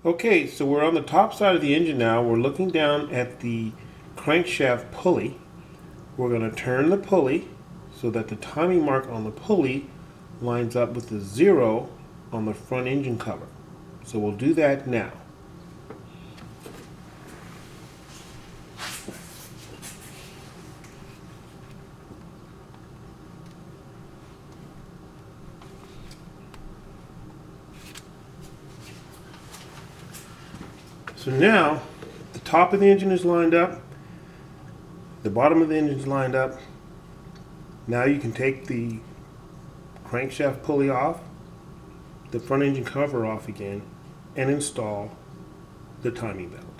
Okay, so we're on the top side of the engine now. We're looking down at the crankshaft pulley. We're going to turn the pulley so that the timing mark on the pulley lines up with the 0 on the front engine cover. So we'll do that now. So now the top of the engine is lined up, the bottom of the engine is lined up. Now you can take the crankshaft pulley off, the front engine cover off again, and install the timing belt.